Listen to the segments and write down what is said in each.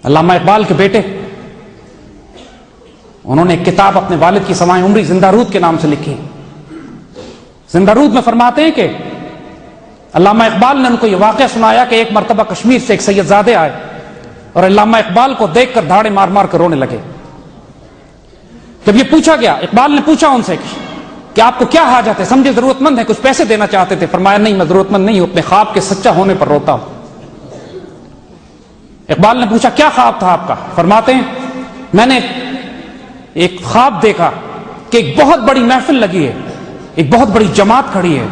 علامہ اقبال کے بیٹے، انہوں نے ایک کتاب اپنے والد کی سوائے عمری زندہ رود کے نام سے لکھی. زندہ رود میں فرماتے ہیں کہ علامہ اقبال نے ان کو یہ واقعہ سنایا کہ ایک مرتبہ کشمیر سے ایک سید زادے آئے اور علامہ اقبال کو دیکھ کر دھاڑے مار مار کر رونے لگے. جب یہ پوچھا گیا، اقبال نے پوچھا ان سے کہ آپ کو کیا حاجت ہے، سمجھے ضرورت مند ہے، کچھ پیسے دینا چاہتے تھے. فرمایا نہیں، میں ضرورت مند نہیں ہوں، اپنے خواب کے سچا ہونے پر روتا ہوں. اقبال نے پوچھا کیا خواب تھا آپ کا؟ فرماتے ہیں میں نے ایک خواب دیکھا کہ ایک بہت بڑی محفل لگی ہے، ایک بہت بڑی جماعت کھڑی ہے،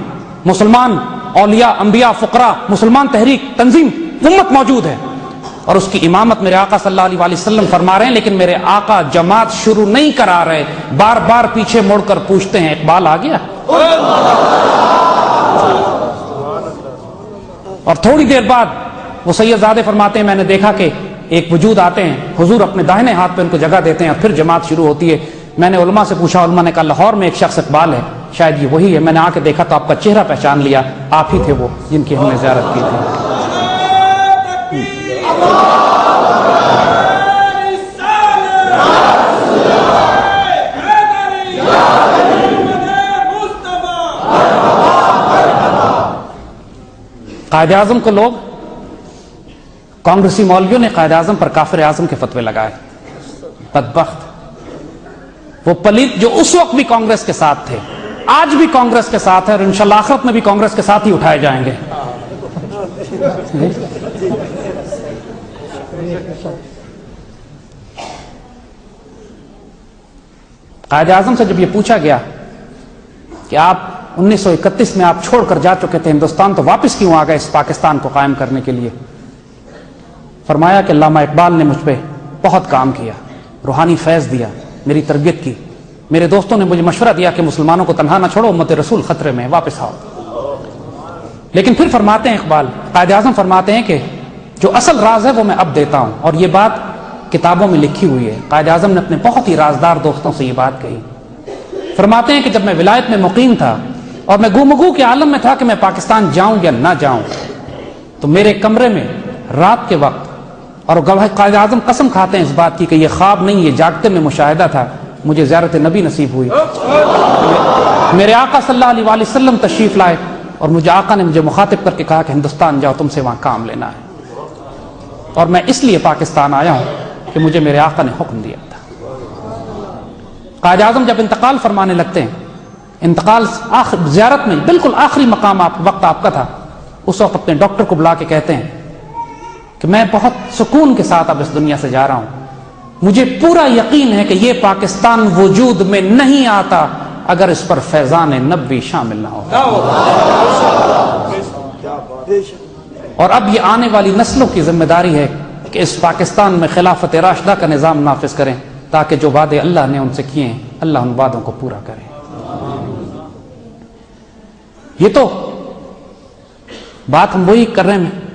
مسلمان اولیاء، انبیاء، فقراء، مسلمان تحریک، تنظیم، امت موجود ہے، اور اس کی امامت میرے آقا صلی اللہ علیہ وسلم فرما رہے ہیں، لیکن میرے آقا جماعت شروع نہیں کرا رہے، بار بار پیچھے مڑ کر پوچھتے ہیں اقبال آ گیا؟ اور تھوڑی دیر بعد وہ سید زادے فرماتے ہیں میں نے دیکھا کہ ایک وجود آتے ہیں، حضور اپنے داہنے ہاتھ پہ ان کو جگہ دیتے ہیں اور پھر جماعت شروع ہوتی ہے. میں نے علماء سے پوچھا، علماء نے کہا لاہور میں ایک شخص اقبال ہے، شاید یہ وہی ہے. میں نے آ کے دیکھا تو آپ کا چہرہ پہچان لیا، آپ ہی تھے وہ جن کی ہم نے زیارت کی تھی. قائد اعظم کو لوگ، کانگریسی مولویوں نے قائد اعظم پر کافر اعظم کے فتوے لگائے. بدبخت وہ پلیت جو اس وقت بھی کانگریس کے ساتھ تھے، آج بھی کانگریس کے ساتھ ہے، اور انشاءاللہ آخرت میں بھی کانگریس کے ساتھ ہی اٹھائے جائیں گے. قائد اعظم سے جب یہ پوچھا گیا کہ آپ 1931 میں آپ چھوڑ کر جا چکے تھے ہندوستان، تو واپس کیوں آ گئے اس پاکستان کو قائم کرنے کے لیے؟ فرمایا کہ علامہ اقبال نے مجھ پہ بہت کام کیا، روحانی فیض دیا، میری تربیت کی. میرے دوستوں نے مجھے مشورہ دیا کہ مسلمانوں کو تنہا نہ چھوڑو، امت رسول خطرے میں، واپس آؤ. لیکن پھر فرماتے ہیں اقبال، قائد اعظم فرماتے ہیں کہ جو اصل راز ہے وہ میں اب دیتا ہوں، اور یہ بات کتابوں میں لکھی ہوئی ہے. قائد اعظم نے اپنے بہت ہی رازدار دوستوں سے یہ بات کہی. فرماتے ہیں کہ جب میں ولایت میں مقیم تھا اور میں گومگو کے عالم میں تھا کہ میں پاکستان جاؤں یا نہ جاؤں، تو میرے کمرے میں رات کے وقت، اور قائد اعظم قسم کھاتے ہیں اس بات کی کہ یہ خواب نہیں، یہ جاگتے میں مشاہدہ تھا، مجھے زیارت نبی نصیب ہوئی. میرے آقا صلی اللہ علیہ وسلم تشریف لائے اور مجھے آقا نے مجھے مخاطب کر کے کہا کہ ہندوستان جاؤ، تم سے وہاں کام لینا ہے. اور میں اس لیے پاکستان آیا ہوں کہ مجھے میرے آقا نے حکم دیا تھا. قائد اعظم جب انتقال فرمانے لگتے ہیں، انتقال زیارت میں بالکل آخری مقام وقت آپ کا تھا، اس وقت اپنے ڈاکٹر کو بلا کے کہتے ہیں کہ میں بہت سکون کے ساتھ اب اس دنیا سے جا رہا ہوں، مجھے پورا یقین ہے کہ یہ پاکستان وجود میں نہیں آتا اگر اس پر فیضان نبوی شامل نہ ہو. اور اب یہ آنے والی نسلوں کی ذمہ داری ہے کہ اس پاکستان میں خلافت راشدہ کا نظام نافذ کریں، تاکہ جو وعدے اللہ نے ان سے کیے ہیں اللہ ان وعدوں کو پورا کرے. یہ تو بات ہم وہی کر رہے ہیں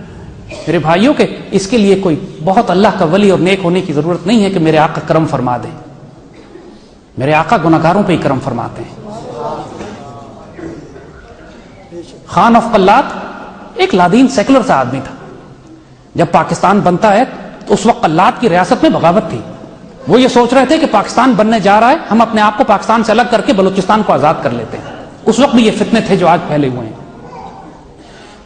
میرے بھائیوں کہ اس کے لیے کوئی بہت اللہ کا ولی اور نیک ہونے کی ضرورت نہیں ہے کہ میرے آقا کرم فرما دیں. میرے آقا گناہگاروں پہ ہی کرم فرماتے ہیں. خان آف قلات ایک لادین سیکولر سا آدمی تھا. جب پاکستان بنتا ہے تو اس وقت قلات کی ریاست میں بغاوت تھی. وہ یہ سوچ رہے تھے کہ پاکستان بننے جا رہا ہے، ہم اپنے آپ کو پاکستان سے الگ کر کے بلوچستان کو آزاد کر لیتے ہیں. اس وقت بھی یہ فتنے تھے جو آج پھیلے ہوئے ہیں.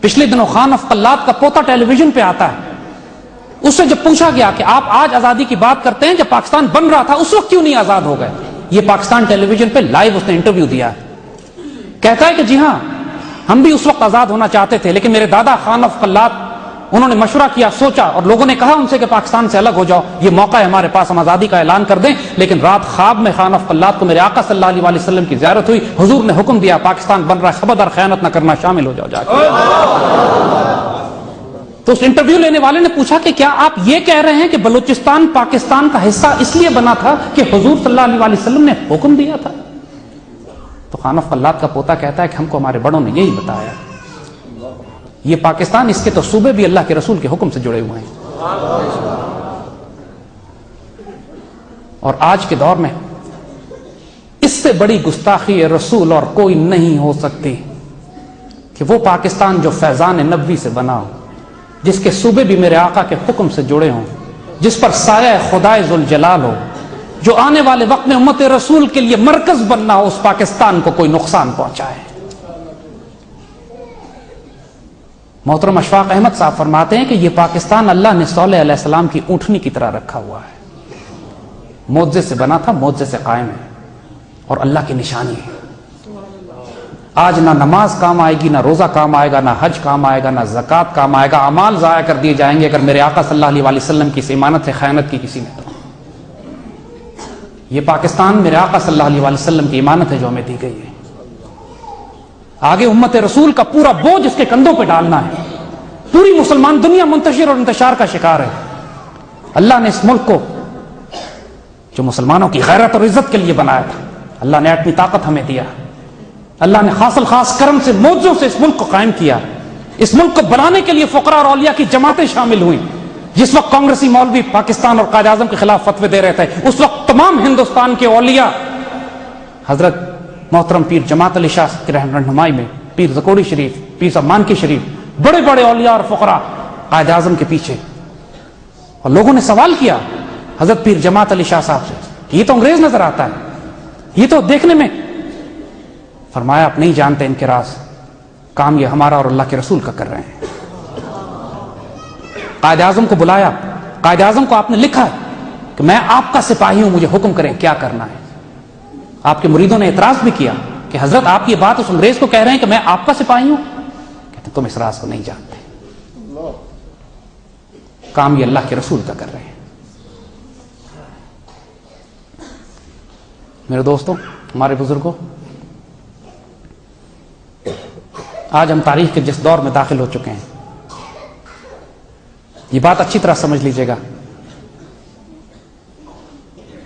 پچھلے دنوں خان آف قلات کا پوتا ٹیلی ویژن پہ آتا ہے. اس سے جب پوچھا گیا کہ آپ آج آزادی کی بات کرتے ہیں، جب پاکستان بن رہا تھا اس وقت کیوں نہیں آزاد ہو گئے؟ یہ پاکستان ٹیلی ویژن پہ لائیو اس نے انٹرویو دیا ہے. کہتا ہے کہ جی ہاں، ہم بھی اس وقت آزاد ہونا چاہتے تھے، لیکن میرے دادا خان آف قلات انہوں نے مشورہ کیا، سوچا، اور لوگوں نے کہا ان سے کہ پاکستان سے الگ ہو جاؤ، یہ موقع ہے ہمارے پاس، ہم آزادی کا اعلان کر دیں. لیکن رات خواب میں خان آف قلات کو میرے آقا صلی اللہ علیہ وسلم کی زیارت ہوئی. حضور نے حکم دیا پاکستان بن رہا ہے، خبردار خیانت نہ کرنا، شامل ہو جاؤ جا کے. تو اس انٹرویو لینے والے نے پوچھا کہ کیا آپ یہ کہہ رہے ہیں کہ بلوچستان پاکستان کا حصہ اس لیے بنا تھا کہ حضور صلی اللہ علیہ وسلم نے حکم دیا تھا؟ تو خان آف قلات کا پوتا کہتا ہے کہ ہم کو ہمارے بڑوں نے یہی بتایا. یہ پاکستان، اس کے تو صوبے بھی اللہ کے رسول کے حکم سے جڑے ہوئے ہیں. اور آج کے دور میں اس سے بڑی گستاخی رسول اور کوئی نہیں ہو سکتی کہ وہ پاکستان جو فیضان نبوی سے بنا ہو، جس کے صوبے بھی میرے آقا کے حکم سے جڑے ہوں، جس پر سایہ خدائے ذوالجلال ہو، جو آنے والے وقت میں امت رسول کے لیے مرکز بننا ہو، اس پاکستان کو کوئی نقصان پہنچائے۔ محترم اشفاق احمد صاحب فرماتے ہیں کہ یہ پاکستان اللہ نے صالح علیہ السلام کی اونٹنی کی طرح رکھا ہوا ہے، معجزے سے بنا تھا، معجزے سے قائم ہے اور اللہ کی نشانی ہے۔ آج نہ نماز کام آئے گی، نہ روزہ کام آئے گا، نہ حج کام آئے گا، نہ زکوٰۃ کام آئے گا، اعمال ضائع کر دیے جائیں گے اگر میرے آقا صلی اللہ علیہ وسلم کی اس امانت سے خیانت کی کسی نے تو۔ یہ پاکستان میرے آقا صلی اللہ علیہ وسلم کی امانت ہے جو ہمیں دی گئی ہے۔ آگے امت رسول کا پورا بوجھ اس کے کندھوں پہ ڈالنا ہے۔ پوری مسلمان دنیا منتشر اور انتشار کا شکار ہے۔ اللہ نے اس ملک کو جو مسلمانوں کی غیرت اور عزت کے لیے بنایا تھا، اللہ نے ایٹمی طاقت ہمیں دیا، اللہ نے خاص الخاص کرم سے معجزوں سے اس ملک کو قائم کیا۔ اس ملک کو بنانے کے لیے فقراء اور اولیاء کی جماعتیں شامل ہوئیں۔ جس وقت کانگریسی مولوی پاکستان اور قائد اعظم کے خلاف فتوے دے رہے تھے، اس وقت تمام ہندوستان کے اولیاء حضرت محترم پیر جماعت علی شاہ کی رہنمائی میں، پیر زکوری شریف، پیر صاحب مانکی شریف، بڑے بڑے اولیاء اور فقراء قائد اعظم کے پیچھے۔ اور لوگوں نے سوال کیا حضرت پیر جماعت علی شاہ صاحب سے، یہ تو انگریز نظر آتا ہے، یہ تو دیکھنے میں، فرمایا آپ نہیں جانتے ان کے راز، کام یہ ہمارا اور اللہ کے رسول کا کر رہے ہیں۔ قائد اعظم کو بلایا، قائد اعظم کو آپ نے لکھا ہے کہ میں آپ کا سپاہی ہوں، مجھے حکم کریں کیا کرنا ہے۔ آپ کے مریدوں نے اعتراض بھی کیا کہ حضرت آپ یہ بات اس انگریز کو کہہ رہے ہیں کہ میں آپ کا سپاہی ہوں، کہتے تم اس راز کو نہیں جانتے، کام یہ اللہ کے رسول کا کر رہے ہیں۔ میرے دوستوں، ہمارے بزرگوں، آج ہم تاریخ کے جس دور میں داخل ہو چکے ہیں، یہ بات اچھی طرح سمجھ لیجیے گا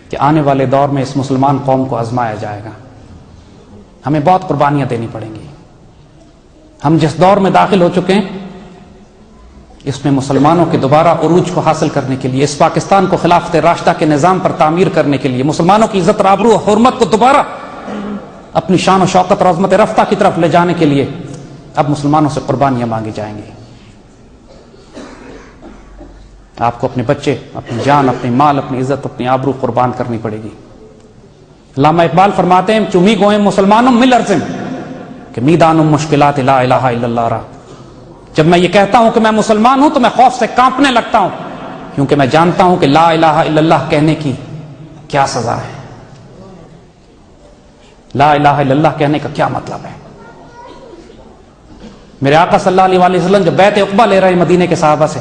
کہ آنے والے دور میں اس مسلمان قوم کو آزمایا جائے گا، ہمیں بہت قربانیاں دینی پڑیں گی۔ ہم جس دور میں داخل ہو چکے ہیں، اس میں مسلمانوں کے دوبارہ عروج کو حاصل کرنے کے لیے، اس پاکستان کو خلافت راشدہ کے نظام پر تعمیر کرنے کے لیے، مسلمانوں کی عزت آبرو اور حرمت کو دوبارہ اپنی شان و شوکت اور عظمت رفتہ کی طرف لے جانے کے لیے اب مسلمانوں سے قربانیاں مانگی جائیں گی۔ آپ کو اپنے بچے، اپنی جان، اپنی مال، اپنی عزت، اپنی آبرو قربان کرنی پڑے گی۔ علامہ اقبال فرماتے ہیں چمی گوئیں مسلمانوں مل ارزم کہ میدانم مشکلات لا الہ الا اللہ را۔ جب میں یہ کہتا ہوں کہ میں مسلمان ہوں تو میں خوف سے کانپنے لگتا ہوں، کیونکہ میں جانتا ہوں کہ لا الہ الا اللہ کہنے کی کیا سزا ہے، لا الہ الا اللہ کہنے کا کیا مطلب ہے۔ میرے آقا صلی اللہ علیہ وسلم جب بیعت عقبہ لے رہے ہیں مدینے کے صحابہ سے،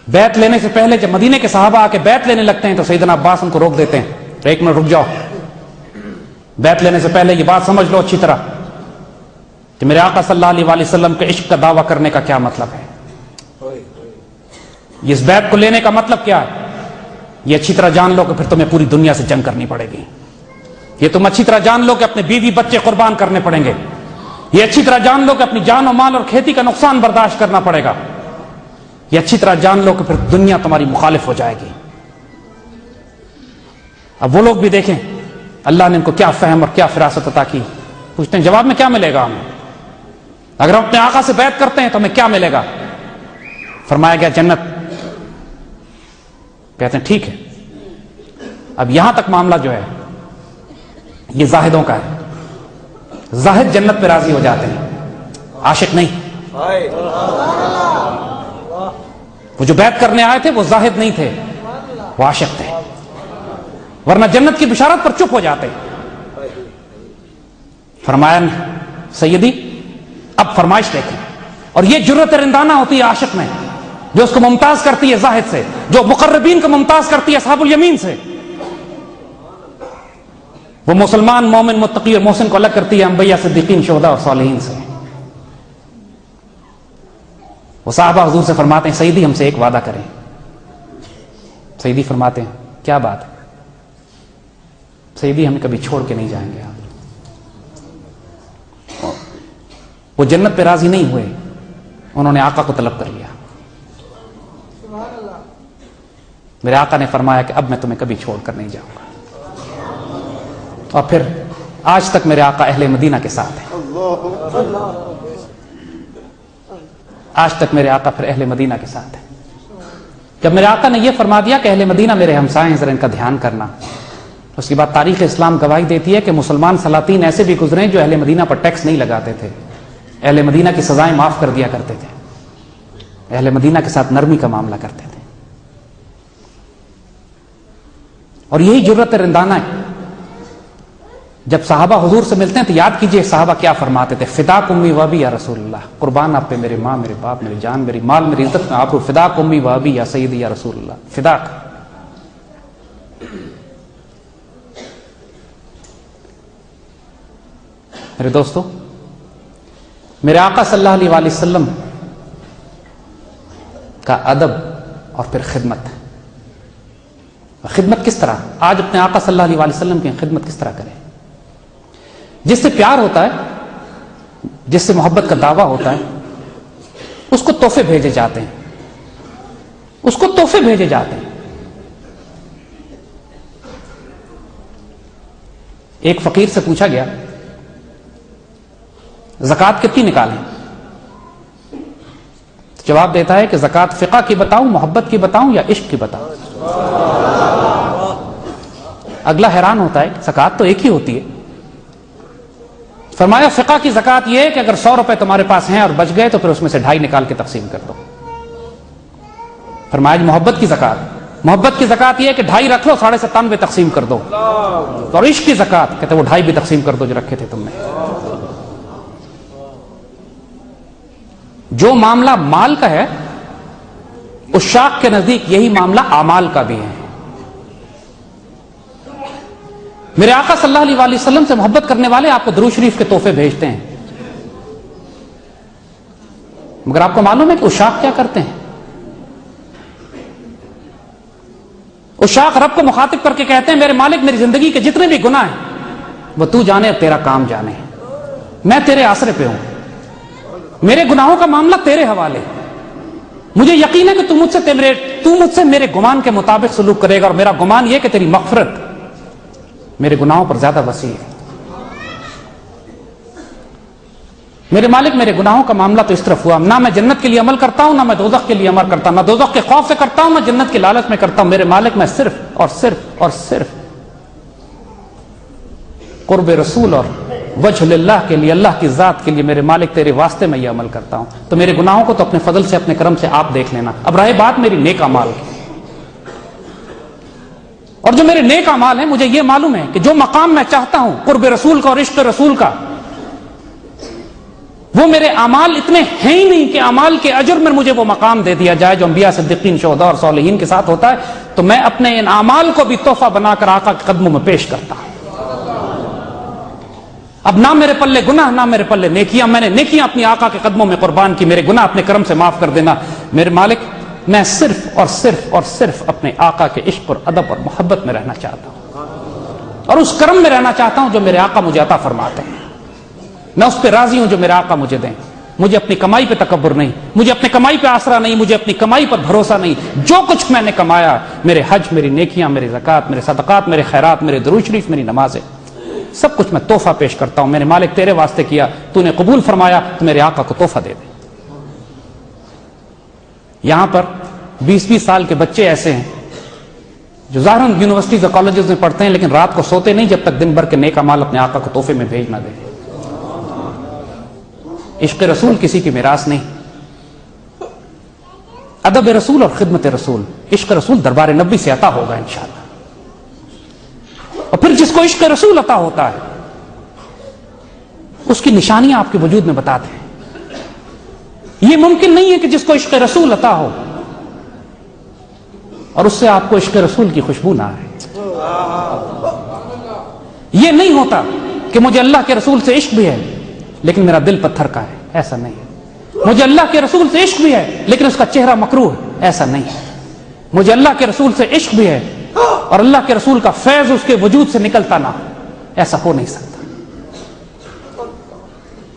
بیعت لینے سے پہلے جب مدینے کے صحابہ آ کے بیعت لینے لگتے ہیں تو سیدنا عباس ان کو روک دیتے ہیں، ایک منٹ رک جاؤ، بیعت لینے سے پہلے یہ بات سمجھ لو اچھی طرح کہ میرے آقا صلی اللہ علیہ وسلم کے عشق کا دعویٰ کرنے کا کیا مطلب ہے، اس بیعت کو لینے کا مطلب کیا ہے، یہ اچھی طرح جان لو کہ پھر تمہیں پوری دنیا سے جنگ کرنی پڑے گی، یہ تم اچھی طرح جان لو کہ اپنے بیوی بچے قربان کرنے پڑیں گے، یہ اچھی طرح جان لو کہ اپنی جان و مال اور کھیتی کا نقصان برداشت کرنا پڑے گا، یہ اچھی طرح جان لو کہ پھر دنیا تمہاری مخالف ہو جائے گی۔ اب وہ لوگ بھی دیکھیں اللہ نے ان کو کیا فہم اور کیا فراست عطا کی، پوچھتے ہیں جواب میں کیا ملے گا ہمیں، اگر ہم اپنے آقا سے بیعت کرتے ہیں تو ہمیں کیا ملے گا، فرمایا گیا جنت۔ کہتے ہیں ٹھیک ہے، اب یہاں تک معاملہ جو ہے یہ زاہدوں کا ہے، زاہد جنت پہ راضی ہو جاتے ہیں، عاشق نہیں۔ وہ جو بیعت کرنے آئے تھے وہ زاہد نہیں تھے، وہ عاشق تھے، ورنہ جنت کی بشارت پر چپ ہو جاتے۔ فرمایا سیدی اب فرمائش دیکھیں، اور یہ جرت رندانہ ہوتی ہے عاشق میں، جو اس کو ممتاز کرتی ہے زاہد سے، جو مقربین کو ممتاز کرتی ہے اصحاب الیمین سے، وہ مسلمان مومن متقی اور محسن کو الگ کرتی ہے انبیاء صدیقین شہداء اور صالحین سے۔ وہ صحابہ حضور سے فرماتے ہیں سیدی ہم سے ایک وعدہ کریں، سیدی فرماتے ہیں کیا بات ہے، سیدی ہمیں کبھی چھوڑ کے نہیں جائیں گے آپ۔ وہ جنت پہ راضی نہیں ہوئے، انہوں نے آقا کو طلب کر لیا۔ میرے آقا نے فرمایا کہ اب میں تمہیں کبھی چھوڑ کر نہیں جاؤں گا، اور پھر آج تک میرے آقا اہل مدینہ کے ساتھ ہیں، آج تک میرے آقا پھر اہل مدینہ کے ساتھ ہیں۔ جب میرے آقا نے یہ فرما دیا کہ اہل مدینہ میرے ہمسائے ہیں، ذرا ان کا دھیان کرنا، اس کے بعد تاریخ اسلام گواہی دیتی ہے کہ مسلمان سلاطین ایسے بھی گزرے جو اہل مدینہ پر ٹیکس نہیں لگاتے تھے، اہل مدینہ کی سزائیں معاف کر دیا کرتے تھے، اہل مدینہ کے ساتھ نرمی کا معاملہ کرتے تھے. اور یہی جرأت رندانہ ہے. جب صحابہ حضور سے ملتے ہیں تو یاد کیجئے صحابہ کیا فرماتے تھے، فداک امی و ابی یا رسول اللہ، قربان آپ پہ میرے ماں، میرے باپ، میری جان، میری مال، میری عزت میں آپ کو، فداک امی و ابی یا سیدی یا رسول اللہ، فداک. میرے دوستو، میرے آقا صلی اللہ علیہ وسلم کا ادب اور پھر خدمت. خدمت کس طرح؟ آج اپنے آقا صلی اللہ علیہ وسلم کی خدمت کس طرح کریں؟ جس سے پیار ہوتا ہے، جس سے محبت کا دعویٰ ہوتا ہے، اس کو تحفے بھیجے جاتے ہیں، اس کو تحفے بھیجے جاتے ہیں. ایک فقیر سے پوچھا گیا زکوٰۃ کتنی نکالیں؟ جواب دیتا ہے کہ زکوٰۃ فقہ کی بتاؤں، محبت کی بتاؤں یا عشق کی بتاؤں؟ اگلا حیران ہوتا ہے زکوٰۃ تو ایک ہی ہوتی ہے. فرمایا فقہ کی زکوٰۃ یہ ہے کہ اگر 100 روپے تمہارے پاس ہیں اور بچ گئے تو پھر اس میں سے 2.5 نکال کے تقسیم کر دو. فرمایا محبت کی زکوٰۃ، محبت کی زکوٰۃ یہ ہے کہ 2.5 رکھ لو، 97.5 تقسیم کر دو. اور عشق کی زکوٰۃ کہتے وہ 2.5 بھی تقسیم کر دو جو رکھے تھے تم نے. جو معاملہ مال کا ہے عشاق کے نزدیک یہی معاملہ اعمال کا بھی ہے. میرے آقا صلی اللہ علیہ وسلم سے محبت کرنے والے آپ کو درود شریف کے تحفے بھیجتے ہیں، مگر آپ کو معلوم ہے کہ عشاق کیا کرتے ہیں؟ عشاق رب کو مخاطب کر کے کہتے ہیں میرے مالک میری زندگی کے جتنے بھی گناہ ہیں وہ تو جانے، اب تیرا کام جانے، میں تیرے آسرے پہ ہوں، میرے گناہوں کا معاملہ تیرے حوالے. مجھے یقین ہے کہ تو مجھ سے میرے گمان کے مطابق سلوک کرے گا، اور میرا گمان یہ کہ تیری مغفرت میرے گناہوں پر زیادہ وسیع ہے. میرے مالک میرے گناہوں کا معاملہ تو اس طرف ہوا، نہ میں جنت کے لیے عمل کرتا ہوں، نہ میں دوزخ کے لیے عمل کرتا ہوں، نہ دوزخ کے خوف سے کرتا ہوں، نہ جنت کے لالچ میں کرتا ہوں. میرے مالک میں صرف اور صرف اور صرف قرب رسول اور وجہ اللہ کے لیے، اللہ کی ذات کے لیے میرے مالک تیرے واسطے میں یہ عمل کرتا ہوں. تو میرے گناہوں کو تو اپنے فضل سے، اپنے کرم سے آپ دیکھ لینا. اب رہے بات میری نیک اعمال کی، اور جو میرے نیک اعمال ہیں مجھے یہ معلوم ہے کہ جو مقام میں چاہتا ہوں قرب رسول کا اور عشق رسول کا، وہ میرے اعمال اتنے ہیں ہی نہیں کہ اعمال کے اجر میں مجھے وہ مقام دے دیا جائے جو انبیاء، صدیقین، شہداء اور صالحین کے ساتھ ہوتا ہے. تو میں اپنے ان اعمال کو بھی تحفہ بنا کر آقا کے قدموں میں پیش کرتا ہوں. اب نہ میرے پلے گناہ، نہ میرے پلے نیکیاں، میں نے نیکیاں اپنی آقا کے قدموں میں قربان کی، میرے گناہ اپنے کرم سے معاف کر دینا. میرے مالک میں صرف اور صرف اور صرف اپنے آقا کے عشق اور ادب اور محبت میں رہنا چاہتا ہوں، اور اس کرم میں رہنا چاہتا ہوں جو میرے آقا مجھے عطا فرماتے ہیں. میں اس پہ راضی ہوں جو میرے آقا مجھے دیں. مجھے اپنی کمائی پہ تکبر نہیں، مجھے اپنی کمائی پہ آسرا نہیں، مجھے اپنی کمائی پر بھروسہ نہیں. جو کچھ میں نے کمایا، میرے حج، میری نیکیاں، میری زکوٰۃ، میرے صدقات، میرے خیرات، میرے درود شریف، میری نمازیں، سب کچھ میں تحفہ پیش کرتا ہوں. میرے مالک تیرے واسطے کیا، تو نے قبول فرمایا، تو میرے آقا کو تحفہ دے دے. یہاں پر 20-20 سال کے بچے ایسے ہیں جو ظاہراً یونیورسٹیز اور کالجز میں پڑھتے ہیں لیکن رات کو سوتے نہیں جب تک دن بھر کے نیک اعمال اپنے آقا کو تحفے میں بھیج نہ دیں. عشق رسول کسی کی میراث نہیں. ادب رسول اور خدمت رسول، عشق رسول دربار نبی سے عطا ہوگا انشاءاللہ. اور پھر جس کو عشق رسول عطا ہوتا ہے اس کی نشانیاں آپ کے وجود میں بتاتے ہیں. یہ ممکن نہیں ہے کہ جس کو عشق رسول عطا ہو اور اس سے آپ کو عشق رسول کی خوشبو نہ آئے. یہ نہیں ہوتا کہ مجھے اللہ کے رسول سے عشق بھی ہے لیکن میرا دل پتھر کا ہے، ایسا نہیں ہے. مجھے اللہ کے رسول سے عشق بھی ہے لیکن اس کا چہرہ مکروہ ہے، ایسا نہیں ہے. مجھے اللہ کے رسول سے عشق بھی ہے اور اللہ کے رسول کا فیض اس کے وجود سے نکلتا نہ ہو، ایسا ہو نہیں سکتا.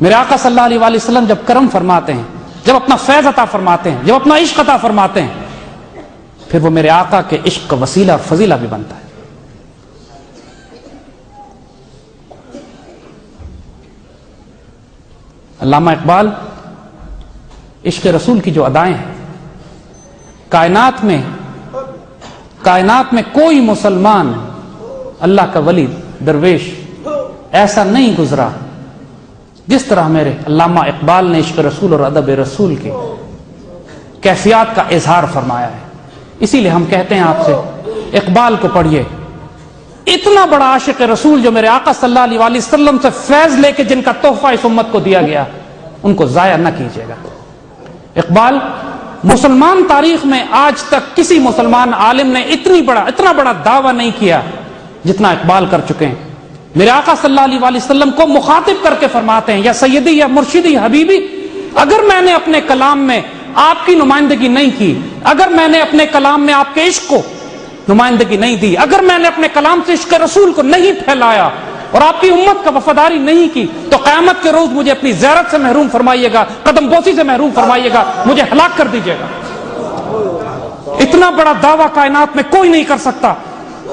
میرے آقا صلی اللہ علیہ وسلم جب کرم فرماتے ہیں، جب اپنا فیض عطا فرماتے ہیں، جب اپنا عشق عطا فرماتے ہیں، پھر وہ میرے آقا کے عشق کا وسیلہ اور فضیلہ بھی بنتا ہے. علامہ اقبال عشق رسول کی جو ادائیں ہیں، کائنات میں کائنات میں کوئی مسلمان اللہ کا ولی درویش ایسا نہیں گزرا جس طرح میرے علامہ اقبال نے عشق رسول اور ادب رسول کی کیفیات کا اظہار فرمایا ہے. اسی لیے ہم کہتے ہیں آپ سے اقبال کو پڑھیے. اتنا بڑا عاشق رسول جو میرے آقا صلی اللہ علیہ وسلم سے فیض لے کے جن کا تحفہ اس امت کو دیا گیا, ان کو ضائع نہ کیجیے گا. اقبال مسلمان تاریخ میں آج تک کسی مسلمان عالم نے اتنا بڑا دعویٰ نہیں کیا جتنا اقبال کر چکے ہیں. میرے آقا صلی اللہ علیہ وسلم کو مخاطب کر کے فرماتے ہیں, یا سیدی یا مرشدی یا حبیبی, اگر میں نے اپنے کلام میں آپ کی نمائندگی نہیں کی, اگر میں نے اپنے کلام میں آپ کے عشق کو نمائندگی نہیں دی, اگر میں نے اپنے کلام سے عشق رسول کو نہیں پھیلایا اور آپ کی امت کا وفاداری نہیں کی, تو قیامت کے روز مجھے اپنی زیارت سے محروم فرمائیے گا, قدم بوسی سے محروم فرمائیے گا, مجھے ہلاک کر دیجیے گا. اتنا بڑا دعویٰ کائنات میں کوئی نہیں کر سکتا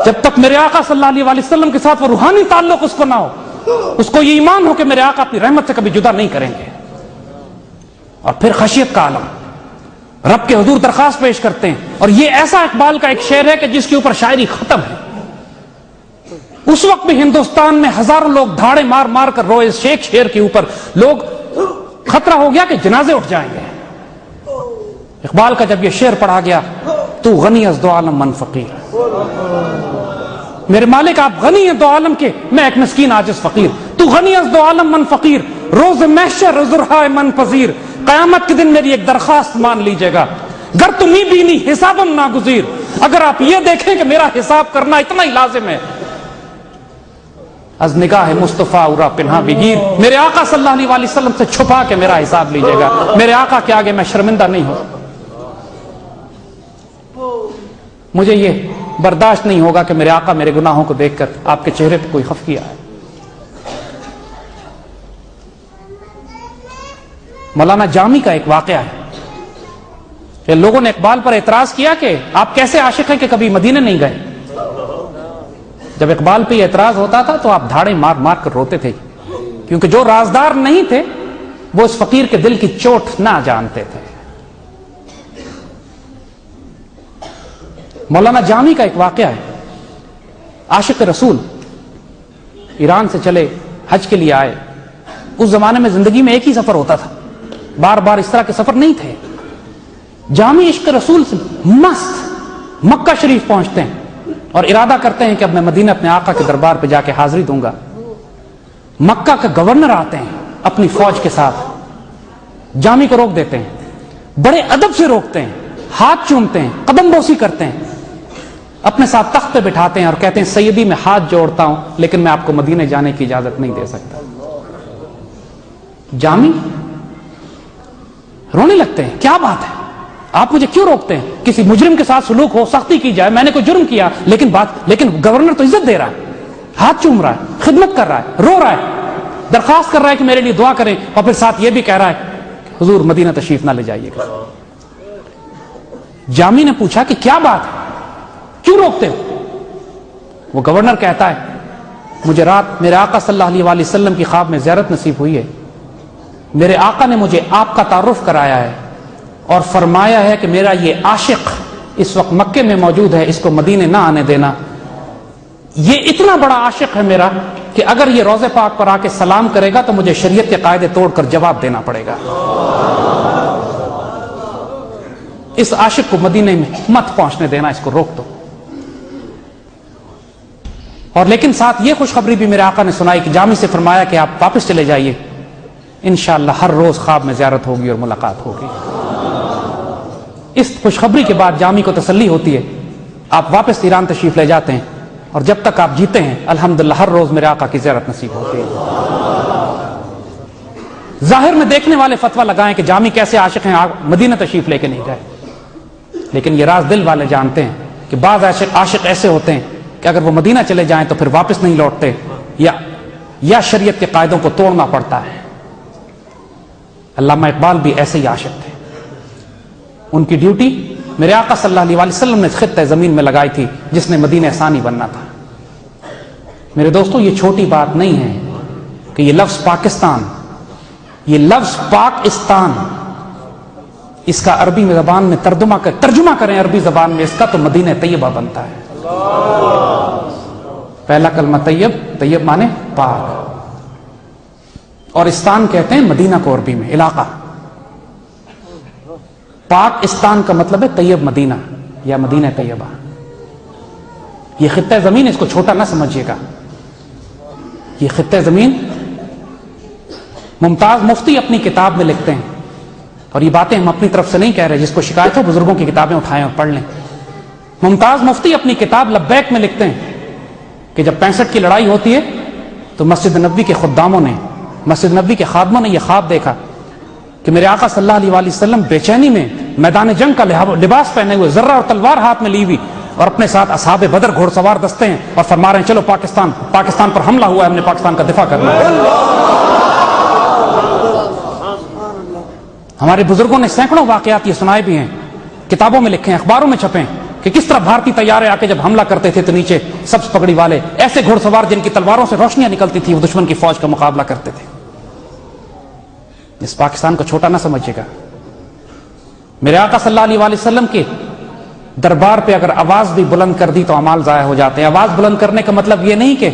جب تک میرے آقا صلی اللہ علیہ وسلم کے ساتھ وہ روحانی تعلق اس کو نہ ہو, اس کو یہ ایمان ہو کہ میرے آقا اپنی رحمت سے کبھی جدا نہیں کریں گے. اور پھر خشیت کا عالم, رب کے حضور درخواست پیش کرتے ہیں. اور یہ ایسا اقبال کا ایک شعر ہے کہ جس کے اوپر شاعری ختم ہے. اس وقت بھی ہندوستان میں ہزاروں لوگ دھاڑے مار مار کر روئے اس ایک شعر کے اوپر. لوگ خطرہ ہو گیا کہ جنازے اٹھ جائیں گے. اقبال کا جب یہ شعر پڑھا گیا, تو غنی از دو عالم من فقیر, میرے مالک آپ غنی ہیں دو عالم کے, میں ایک مسکین عاجز فقیر. تو غنی از دو عالم من فقیر, روز محشر ذرہائے من پذیر, قیامت کے دن میری ایک درخواست مان لیجئے گا, گر تمہیں بھی نہیں حسابم ناگزیر. اگر آپ یہ دیکھیں کہ میرا حساب کرنا اتنا ہی لازم ہے, از نگاہ مصطفیٰ اورا پنہا بگیر, میرے آقا صلی اللہ علیہ وسلم سے چھپا کے میرا حساب لیجئے گا. میرے آقا کے آگے میں شرمندہ نہیں ہوں. مجھے یہ برداشت نہیں ہوگا کہ میرے آقا میرے گناہوں کو دیکھ کر آپ کے چہرے پہ کوئی خفگی آئے. مولانا جامی کا ایک واقعہ ہے کہ لوگوں نے اقبال پر اعتراض کیا کہ آپ کیسے عاشق ہیں کہ کبھی مدینے نہیں گئے. جب اقبال پہ یہ اعتراض ہوتا تھا تو آپ دھاڑے مار مار کر روتے تھے, کیونکہ جو رازدار نہیں تھے وہ اس فقیر کے دل کی چوٹ نہ جانتے تھے. مولانا جامی کا ایک واقعہ ہے. عاشق رسول ایران سے چلے, حج کے لیے آئے. اس زمانے میں زندگی میں ایک ہی سفر ہوتا تھا, بار بار اس طرح کے سفر نہیں تھے. جامی عشق رسول سے مست مکہ شریف پہنچتے ہیں اور ارادہ کرتے ہیں کہ اب میں مدینہ اپنے آقا کے دربار پہ جا کے حاضری دوں گا. مکہ کے گورنر آتے ہیں اپنی فوج کے ساتھ, جامی کو روک دیتے ہیں, بڑے ادب سے روکتے ہیں, ہاتھ چومتے ہیں, قدم بوسی کرتے ہیں, اپنے ساتھ تخت پہ بٹھاتے ہیں اور کہتے ہیں سیدی میں ہاتھ جوڑتا ہوں لیکن میں آپ کو مدینے جانے کی اجازت نہیں دے سکتا. جامی رونے لگتے ہیں, کیا بات ہے, آپ مجھے کیوں روکتے ہیں؟ کسی مجرم کے ساتھ سلوک ہو, سختی کی جائے, میں نے کوئی جرم کیا, لیکن گورنر تو عزت دے رہا ہے, ہاتھ چوم رہا ہے, خدمت کر رہا ہے, رو رہا ہے, درخواست کر رہا ہے کہ میرے لیے دعا کریں, اور پھر ساتھ یہ بھی کہہ رہا ہے حضور مدینہ تشریف نہ لے جائیے گا. جامی نے پوچھا کہ کیا بات ہے, کیوں روکتے ہو؟ وہ گورنر کہتا ہے مجھے رات میرے آقا صلی اللہ علیہ وسلم کی خواب میں زیارت نصیب ہوئی ہے. میرے آقا نے مجھے آپ کا تعارف کرایا ہے اور فرمایا ہے کہ میرا یہ عاشق اس وقت مکے میں موجود ہے, اس کو مدینے نہ آنے دینا. یہ اتنا بڑا عاشق ہے میرا کہ اگر یہ روضے پاک پر آ کے سلام کرے گا تو مجھے شریعت کے قاعدے توڑ کر جواب دینا پڑے گا. اس عاشق کو مدینے میں مت پہنچنے دینا, اس کو روک دو. اور لیکن ساتھ یہ خوشخبری بھی میرے آقا نے سنائی کہ جامی سے فرمایا کہ آپ واپس چلے جائیے, انشاءاللہ ہر روز خواب میں زیارت ہوگی اور ملاقات ہوگی. اس خوشخبری کے بعد جامی کو تسلی ہوتی ہے, آپ واپس ایران تشریف لے جاتے ہیں, اور جب تک آپ جیتے ہیں الحمدللہ ہر روز میرے آقا کی زیارت نصیب ہوتی ہے. ظاہر میں دیکھنے والے فتویٰ لگائیں کہ جامی کیسے عاشق ہیں, مدینہ تشریف لے کے نہیں گئے, لیکن یہ راز دل والے جانتے ہیں کہ بعض عاشق ایسے ہوتے ہیں کہ اگر وہ مدینہ چلے جائیں تو پھر واپس نہیں لوٹتے, یا شریعت کے قاعدوں کو توڑنا پڑتا ہے. علامہ اقبال بھی ایسے ہی عاشق تھے. ان کی ڈیوٹی میرے آقا صلی اللہ علیہ وسلم نے خطہ زمین میں لگائی تھی جس نے مدینہ ثانی بننا تھا. میرے دوستو یہ چھوٹی بات نہیں ہے کہ یہ لفظ پاکستان, یہ لفظ پاکستان, اس کا عربی زبان میں ترجمہ کریں عربی زبان میں، اس کا تو مدینہ طیبہ بنتا ہے۔ پہلا کلمہ طیب، طیب مانے پاک، اور استان کہتے ہیں مدینہ کو عربی میں، علاقہ۔ پاکستان کا مطلب ہے طیب مدینہ یا مدینہ طیبہ۔ یہ خطہ زمین، اس کو چھوٹا نہ سمجھیے گا، یہ خطہ زمین ممتاز مفتی اپنی کتاب میں لکھتے ہیں، اور یہ باتیں ہم اپنی طرف سے نہیں کہہ رہے، جس کو شکایت ہو بزرگوں کی کتابیں اٹھائیں اور پڑھ لیں۔ ممتاز مفتی اپنی کتاب لبیک میں لکھتے ہیں کہ جب 65 کی لڑائی ہوتی ہے تو مسجد نبوی کے خداموں نے، مسجد نبوی کے خادموں نے یہ خواب دیکھا کہ میرے آقا صلی اللہ علیہ وسلم بے چینی میں میدان جنگ کا لباس پہنے ہوئے، ذرہ اور تلوار ہاتھ میں لی ہوئی، اور اپنے ساتھ اصحاب بدر گھوڑ سوار دستے ہیں، اور فرما رہے ہیں چلو پاکستان پر حملہ ہوا ہے، ہم نے پاکستان کا دفاع کرنا ہے۔ ہمارے بزرگوں نے سینکڑوں واقعات یہ سنائے بھی ہیں، کتابوں میں لکھے ہیں، اخباروں میں چھپے ہیں کہ کس طرح بھارتی طیارے آ کے جب حملہ کرتے تھے تو نیچے سبز پگڑی والے ایسے گھوڑ سوار جن کی تلواروں سے روشنیاں نکلتی تھی، وہ دشمن کی فوج کا مقابلہ کرتے تھے۔ اس پاکستان کو چھوٹا نہ سمجھے گا۔ میرے آقا صلی اللہ علیہ وسلم کے دربار پہ اگر آواز بھی بلند کر دی تو اعمال ضائع ہو جاتے ہیں۔ آواز بلند کرنے کا مطلب یہ نہیں کہ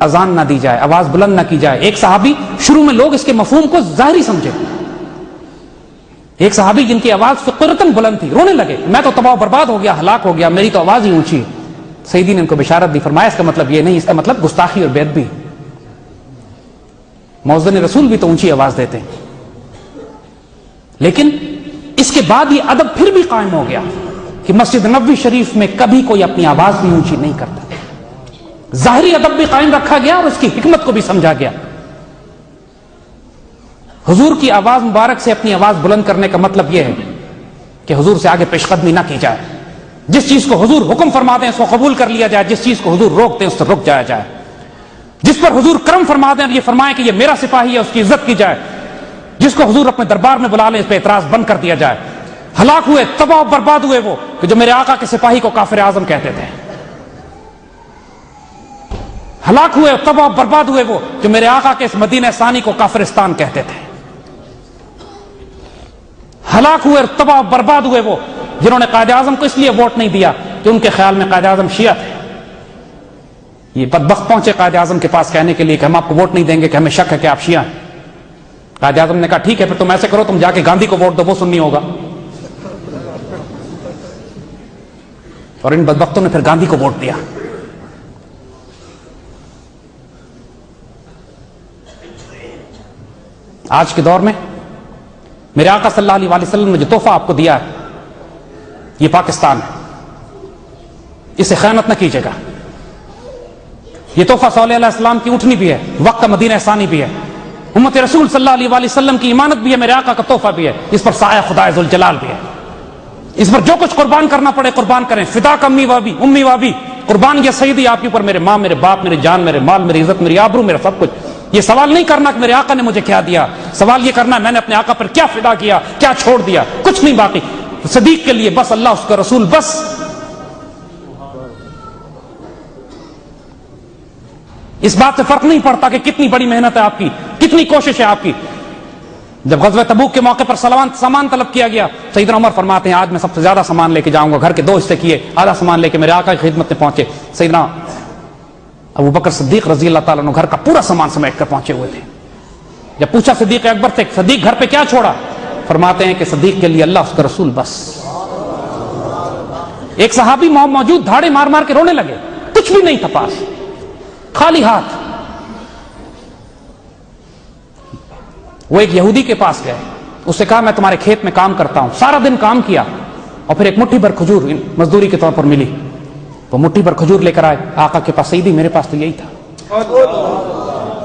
اذان نہ دی جائے، آواز بلند نہ کی جائے۔ ایک صحابی، شروع میں لوگ اس کے مفہوم کو ظاہری سمجھے، ایک صحابی جن کی آواز فطرتاً بلند تھی، رونے لگے، میں تو تباہ و برباد ہو گیا، ہلاک ہو گیا، میری تو آواز ہی اونچی ہے۔ سیدی نے ان کو بشارت دی، فرمایا اس کا مطلب یہ نہیں، اس کا مطلب گستاخی اور بے ادبی۔ مؤذن رسول بھی تو اونچی آواز دیتے ہیں، لیکن اس کے بعد یہ ادب پھر بھی قائم ہو گیا کہ مسجد نبوی شریف میں کبھی کوئی اپنی آواز بھی اونچی نہیں کرتا۔ ظاہری ادب بھی قائم رکھا گیا اور اس کی حکمت کو بھی سمجھا گیا۔ حضور کی آواز مبارک سے اپنی آواز بلند کرنے کا مطلب یہ ہے کہ حضور سے آگے پیش قدمی نہ کی جائے، جس چیز کو حضور حکم فرماتے ہیں اس کو قبول کر لیا جائے، جس چیز کو حضور روکتے ہیں اس سے رک جایا جائے، جس پر حضور کرم فرما دیں اور یہ فرمائیں کہ یہ میرا سپاہی ہے اس کی عزت کی جائے، جس کو حضور اپنے دربار میں بلا لیں اس پہ اعتراض بند کر دیا جائے۔ ہلاک ہوئے، تباہ و برباد ہوئے وہ کہ جو میرے آقا کے سپاہی کو کافر اعظم کہتے تھے، ہلاک ہوئے، تباہ و برباد ہوئے وہ جو میرے آقا کے اس مدینہ ثانی کو کافرستان کہتے تھے، ہلاک ہوئے اور تباہ و برباد ہوئے وہ جنہوں نے قائد اعظم کو اس لیے ووٹ نہیں دیا کہ ان کے خیال میں قائد اعظم شیعہ تھے۔ یہ بدبخت پہنچے قائد اعظم کے پاس کہنے کے لیے کہ ہم آپ کو ووٹ نہیں دیں گے کہ ہمیں شک ہے کہ آپ شیعہ ہیں۔ قائد اعظم نے کہا ٹھیک ہے پھر تم ایسے کرو، تم جا کے گاندھی کو ووٹ دو، وہ سنی ہوگا۔ اور ان بدبختوں نے پھر گاندھی کو ووٹ دیا۔ آج کے دور میں میرے آقا صلی اللہ علیہ وسلم نے جو تحفہ آپ کو دیا ہے یہ پاکستان ہے، اسے خیانت نہ کیجیے گا۔ یہ تحفہ صلی علیہ السلام کی اٹھنی بھی ہے، وقت کا مدینہ ثانی بھی ہے، امت رسول صلی اللہ علیہ وسلم کی ایمانت بھی ہے، میرے آقا کا تحفہ بھی ہے، اس پر سایہ خدا ذوالجلال بھی ہے۔ اس پر جو کچھ قربان کرنا پڑے قربان کریں، فدا کا امی وابی قربان یا سیدی آپ کے اوپر، میرے ماں، میرے باپ، میری جان، میرے مال، میری عزت، میری آبرو، میرا سب کچھ۔ یہ سوال نہیں کرنا کہ میرے آقا نے مجھے کیا دیا، سوال یہ کرنا میں نے اپنے آقا پر کیا فدا کیا، کیا چھوڑ دیا، کچھ نہیں باقی۔ صدیق کے لیے بس اللہ، اس کا رسول بس۔ اس بات سے فرق نہیں پڑتا کہ کتنی بڑی محنت ہے آپ کی، کتنی کوشش ہے آپ کی۔ جب غزوہ تبوک کے موقع پر سامان طلب کیا گیا، سیدنا عمر فرماتے ہیں آج میں سب سے زیادہ سامان لے کے جاؤں گا، گھر کے 2 حصے کیے، آدھا سامان لے کے میرے آقا کی خدمت میں پہنچے۔ سیدنا ابو بکر صدیق رضی اللہ تعالیٰ عنہ گھر کا پورا سامان سمیٹ کر پہنچے ہوئے تھے۔ جب پوچھا صدیق اکبر سے صدیق گھر پہ کیا چھوڑا، فرماتے ہیں کہ صدیق کے لیے اللہ، اس کا رسول بس۔ ایک صحابی موجود دھاڑے مار مار کے رونے لگے، کچھ بھی نہیں تھا پاس، خالی ہاتھ۔ وہ ایک یہودی کے پاس گئے، اس سے کہا میں تمہارے کھیت میں کام کرتا ہوں، سارا دن کام کیا اور پھر ایک مٹھی بھر کھجور مزدوری کے طور پر ملی۔ وہ مٹھی بھر کھجور لے کر آئے آقا کے پاس، سیدی میرے پاس تو یہی تھا۔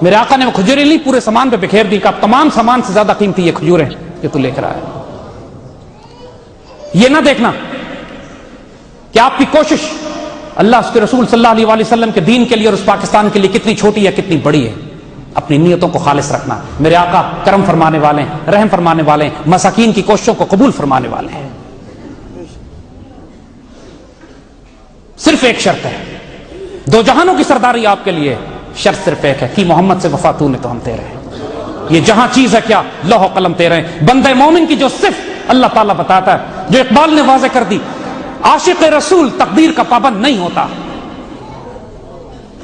میرے آقا نے وہ کھجوریں لی، پورے سامان پہ بکھیر دی، کہا تمام سامان سے زیادہ قیمتی یہ کھجوریں جو تو لے کر آئے۔ یہ نہ دیکھنا کہ آپ کی کوشش اللہ، اس کے رسول صلی اللہ علیہ وسلم کے دین کے لیے اور اس پاکستان کے لیے کتنی چھوٹی ہے کتنی بڑی ہے۔ اپنی نیتوں کو خالص رکھنا۔ میرے آقا کرم فرمانے والے ہیں، رحم فرمانے والے ہیں، مساکین کی کوششوں کو قبول فرمانے والے ہیں۔ صرف ایک شرط ہے، 2 جہانوں کی سرداری آپ کے لیے، شرط صرف ایک ہے کہ محمد سے وفا تو نے تو ہم تیرے ہیں۔ یہ جہاں چیز ہے کیا، لوح و قلم تیرے ہیں۔ بندہ مومن کی جو صرف اللہ تعالیٰ بتاتا ہے، جو اقبال نے واضح کر دی، عاشق رسول تقدیر کا پابند نہیں ہوتا،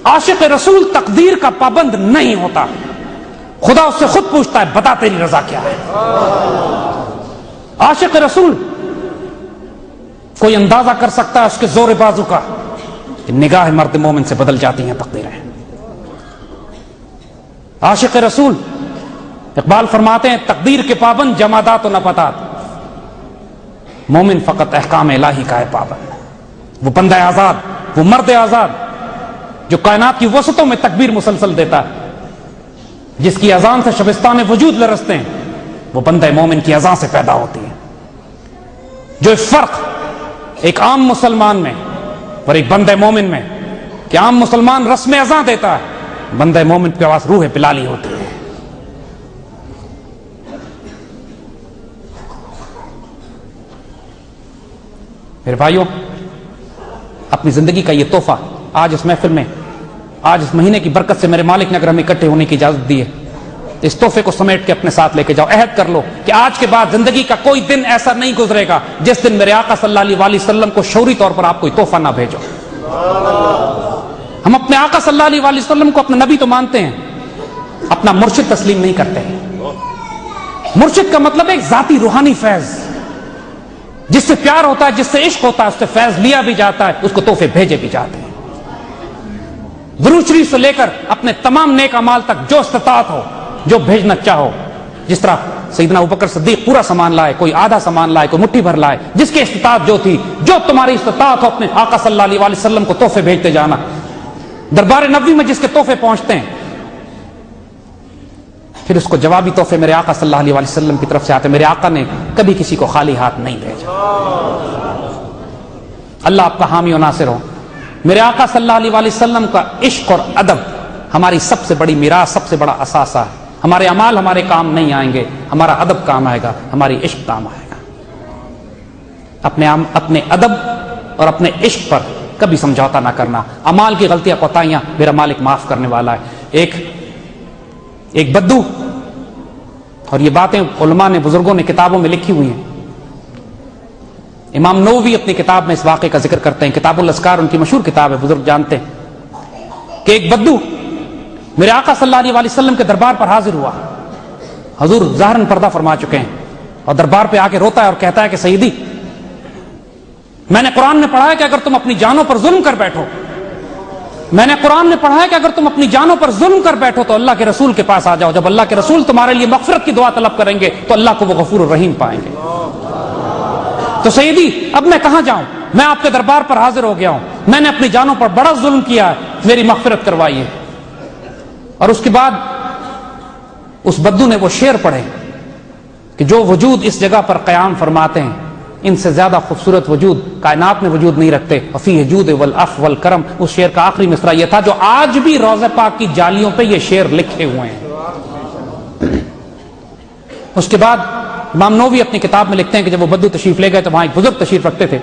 عاشق رسول تقدیر کا پابند نہیں ہوتا، خدا اس سے خود پوچھتا ہے بتا تیری رضا کیا ہے۔ عاشق رسول کوئی اندازہ کر سکتا ہے اس کے زور بازو کا کہ نگاہ مرد مومن سے بدل جاتی ہیں تقدیریں۔ عاشق رسول، اقبال فرماتے ہیں، تقدیر کے پابند جمادات و نباتات، مومن فقط احکام الہی کا ہے پابند۔ وہ بندہ آزاد، وہ مرد آزاد جو کائنات کی وسعتوں میں تکبیر مسلسل دیتا ہے، جس کی اذان سے شبستان وجود لرزتے ہیں، وہ بندہ مومن کی اذان سے پیدا ہوتی ہے۔ جو فرق ایک عام مسلمان میں اور ایک بندہ مومن میں، کہ عام مسلمان رسم اذان دیتا ہے، بندہ مومن کے پاس روح بلالی ہوتی ہے۔ میرے بھائیوں، اپنی زندگی کا یہ تحفہ آج اس محفل میں، آج اس مہینے کی برکت سے میرے مالک نے اگر ہمیں اکٹھے ہونے کی اجازت دی ہے، تو اس تحفے کو سمیٹ کے اپنے ساتھ لے کے جاؤ۔ عہد کر لو کہ آج کے بعد زندگی کا کوئی دن ایسا نہیں گزرے گا جس دن میرے آقا صلی اللہ علیہ وسلم کو شعوری طور پر آپ کوئی تحفہ نہ بھیجو۔ ہم اپنے آقا صلی اللہ علیہ وسلم کو اپنا نبی تو مانتے ہیں، اپنا مرشد تسلیم نہیں کرتے ہیں۔ مرشد کا مطلب ایک ذاتی روحانی فیض، جس سے پیار ہوتا ہے، جس سے عشق ہوتا ہے، اس سے فیض لیا بھی جاتا ہے، اس کو تحفے بھیجے بھی جاتے ہیں۔ درود شریف سے لے کر اپنے تمام نیک اعمال تک جو استطاعت ہو، جو بھیجنا چاہو، جس طرح سیدنا ابوبکر صدیق پورا سامان لائے، کوئی آدھا سامان لائے، کوئی مٹھی بھر لائے، جس کی استطاعت جو تھی، جو تمہاری استطاعت ہو، اپنے آقا صلی اللہ علیہ وسلم کو تحفے بھیجتے جانا۔ دربار نبوی میں جس کے تحفے پہنچتے ہیں، پھر اس کو جوابی تحفے میرے آقا صلی اللہ علیہ وسلم کی طرف سے آتے۔ میرے آقا نے کبھی کسی کو خالی ہاتھ نہیں بھیجا۔ اللہ آپ کا حامی و ناصر ہو۔ میرے آقا صلی اللہ علیہ وسلم کا عشق اور ادب ہماری سب سے بڑی میراث، سب سے بڑا اثاثہ ہے۔ ہمارے اعمال ہمارے کام نہیں آئیں گے، ہمارا ادب کام آئے گا، ہماری عشق کام آئے گا۔ اپنے ادب اور اپنے عشق پر کبھی سمجھوتا نہ کرنا۔ اعمال کی غلطیاں کوتاہیاں میرا مالک معاف کرنے والا ہے۔ ایک بدو، اور یہ باتیں علماء نے، بزرگوں نے کتابوں میں لکھی ہوئی ہیں۔ امام نووی اپنی کتاب میں اس واقعے کا ذکر کرتے ہیں، کتاب الاذکار ان کی مشہور کتاب ہے، بزرگ جانتے ہیں کہ ایک بدو میرے آقا صلی اللہ علیہ وسلم کے دربار پر حاضر ہوا۔ حضور ظاہراً پردہ فرما چکے ہیں، اور دربار پہ آ کے روتا ہے اور کہتا ہے کہ سیدی، میں نے قرآن میں پڑھا ہے کہ اگر تم اپنی جانوں پر ظلم کر بیٹھو، میں نے قرآن میں پڑھا ہے کہ اگر تم اپنی جانوں پر ظلم کر بیٹھو تو اللہ کے رسول کے پاس آ جاؤ، جب اللہ کے رسول تمہارے لیے مغفرت کی دعا طلب کریں گے تو اللہ کو وہ غفور الرحیم پائیں گے۔ تو سیدی اب میں کہاں جاؤں، میں آپ کے دربار پر حاضر ہو گیا ہوں، میں نے اپنی جانوں پر بڑا ظلم کیا ہے، میری مغفرت کروائیے۔ اور اس کے بعد اس بدو نے وہ شعر پڑھے کہ جو وجود اس جگہ پر قیام فرماتے ہیں، ان سے زیادہ خوبصورت وجود کائنات میں وجود نہیں رکھتے، وفیہ جود والعفو والکرم۔ اس شعر کا آخری مصرع یہ تھا جو آج بھی روضہ پاک کی جالیوں پہ یہ شعر لکھے ہوئے ہیں۔ اس کے بعد امام نووی اپنی کتاب میں لکھتے ہیں کہ جب وہ بدو تشریف لے گئے تو وہاں ایک بزرگ تشریف رکھتے تھے،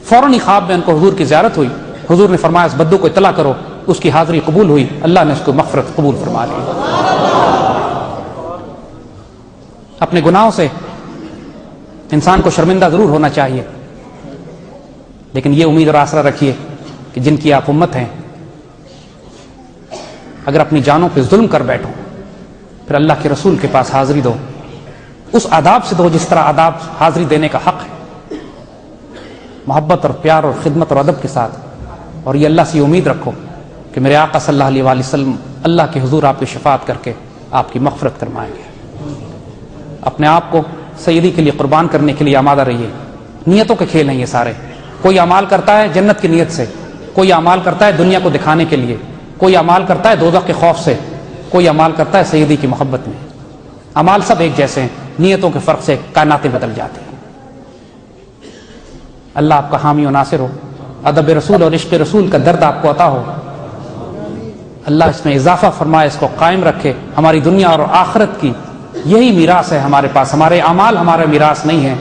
فوراً ہی خواب میں ان کو حضور کی زیارت ہوئی۔ حضور نے فرمایا اس بدو کو اطلاع کرو، اس کی حاضری قبول ہوئی، اللہ نے اس کو مغفرت قبول فرما لی۔ اپنے گناہوں سے انسان کو شرمندہ ضرور ہونا چاہیے، لیکن یہ امید اور آسرا رکھیے کہ جن کی آپ امت ہیں، اگر اپنی جانوں پہ ظلم کر بیٹھو، پھر اللہ کے رسول کے پاس حاضری دو، اس آداب سے دو جس طرح آداب حاضری دینے کا حق ہے، محبت اور پیار اور خدمت اور ادب کے ساتھ، اور یہ اللہ سے امید رکھو کہ میرے آقا صلی اللہ علیہ وسلم اللہ کے حضور آپ کی شفاعت کر کے آپ کی مغفرت فرمائیں گے۔ اپنے آپ کو سیدی کے لیے قربان کرنے کے لیے آمادہ رہیے۔ نیتوں کے کھیل ہیں یہ سارے، کوئی اعمال کرتا ہے جنت کی نیت سے، کوئی اعمال کرتا ہے دنیا کو دکھانے کے لیے، کوئی اعمال کرتا ہے دوزخ کے خوف سے، کوئی اعمال کرتا ہے سیدی کی محبت میں۔ اعمال سب ایک جیسے ہیں، نیتوں کے فرق سے کائناتیں بدل جاتی ہیں۔ اللہ آپ کا حامی و ناصر ہو، ادب رسول اور عشق رسول کا درد آپ کو عطا ہو، اللہ اس میں اضافہ فرمائے، اس کو قائم رکھے۔ ہماری دنیا اور آخرت کی یہی میراث ہے ہمارے پاس، ہمارے اعمال ہمارا میراث نہیں ہے،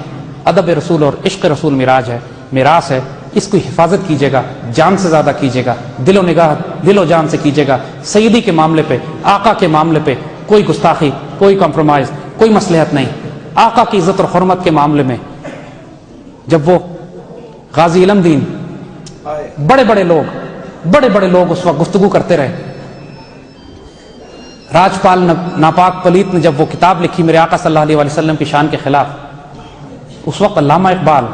ادب رسول اور عشق رسول میراث ہے۔ اس کی حفاظت کیجیے گا، جان سے زیادہ کیجیے گا، دل و نگاہ دل و جان سے کیجیے گا۔ سیدی کے معاملے پہ، آقا کے معاملے پہ کوئی گستاخی، کوئی کمپرومائز، کوئی مصلحت نہیں۔ آقا کی عزت اور حرمت کے معاملے میں جب وہ غازی علم دین بڑے بڑے لوگ اس وقت گفتگو کرتے رہے. راجپال ناپاک پلیت نے جب وہ کتاب لکھی میرے آقا صلی اللہ علیہ وسلم کی شان کے خلاف، اس وقت علامہ اقبال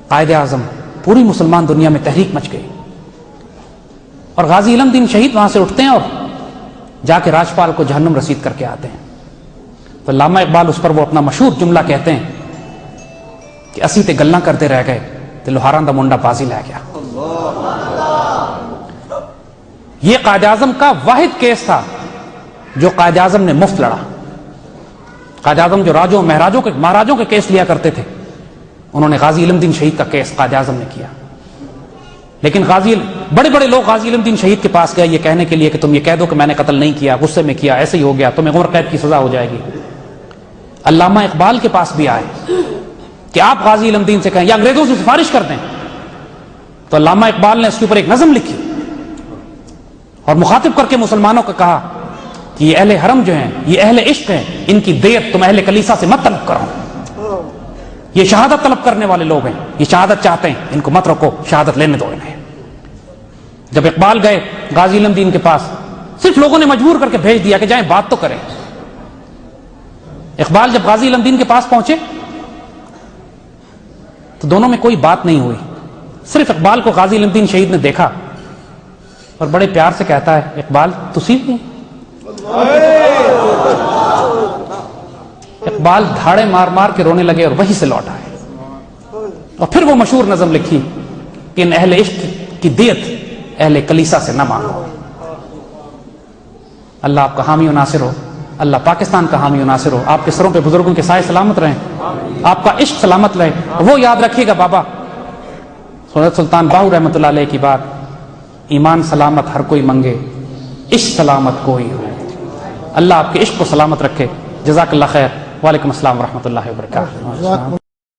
قائد اعظم پوری مسلمان دنیا میں تحریک مچ گئی، اور غازی علم دین شہید وہاں سے اٹھتے ہیں اور جا کے راجپال کو جہنم رسید کر کے آتے ہیں. تو علامہ اقبال اس پر وہ اپنا مشہور جملہ کہتے ہیں کہ اسی تے گلاں کرتے رہ گئے تے لوہاراں دا منڈا بازی لے گیا. یہ قائد اعظم کا واحد کیس تھا جو قائد اعظم نے مفت لڑا. قائد اعظم جو مہاراجوں کے کیس لیا کرتے تھے، انہوں نے غازی علم دین شہید کا کیس قائد اعظم نے کیا. لیکن بڑے لوگ غازی علم دین شہید کے پاس گئے یہ کہنے کے لیے کہ تم یہ کہہ دو کہ میں نے قتل نہیں کیا، غصے میں کیا، ایسے ہی ہو گیا، تمہیں عمر قید کی سزا ہو جائے گی. علامہ اقبال کے پاس بھی آئے کہ آپ غازی علم دین سے کہیں یا انگریزوں سے سفارش کر دیں. تو علامہ اقبال نے اس کے اوپر ایک نظم لکھی اور مخاطب کر کے مسلمانوں کو کہا کہ یہ اہل حرم جو ہیں، یہ اہل عشق ہیں، ان کی دیت تم اہل کلیسا سے مت طلب کرو. یہ شہادت طلب کرنے والے لوگ ہیں، یہ شہادت چاہتے ہیں، ان کو مت رکو، شہادت لینے دو انہیں. جب اقبال گئے غازی علم دین کے پاس، صرف لوگوں نے مجبور کر کے بھیج دیا کہ جائیں بات تو کریں. اقبال جب غازی علم دین کے پاس پہنچے تو دونوں میں کوئی بات نہیں ہوئی. صرف اقبال کو غازی علم دین شہید نے دیکھا اور بڑے پیار سے کہتا ہے اقبال تسی بھی. اقبال دھاڑے مار کے رونے لگے اور وہیں سے لوٹ آئے اور پھر وہ مشہور نظم لکھی کہ ان اہل عشق کی دیت اہل کلیسا سے نہ مانگو. اللہ آپ کا حامی و ناصر ہو، اللہ پاکستان کا حامی و ناصر ہو، آپ کے سروں پہ بزرگوں کے سائے سلامت رہیں، آپ کا عشق سلامت رہے. وہ یاد رکھیے گا بابا حضرت سلطان باہو رحمۃ اللہ علیہ کی بات، ایمان سلامت ہر کوئی منگے، عشق سلامت کوئی ہو. اللہ آپ کے عشق کو سلامت رکھے. جزاک اللہ خیر. وعلیکم السلام ورحمۃ اللہ وبرکاتہ.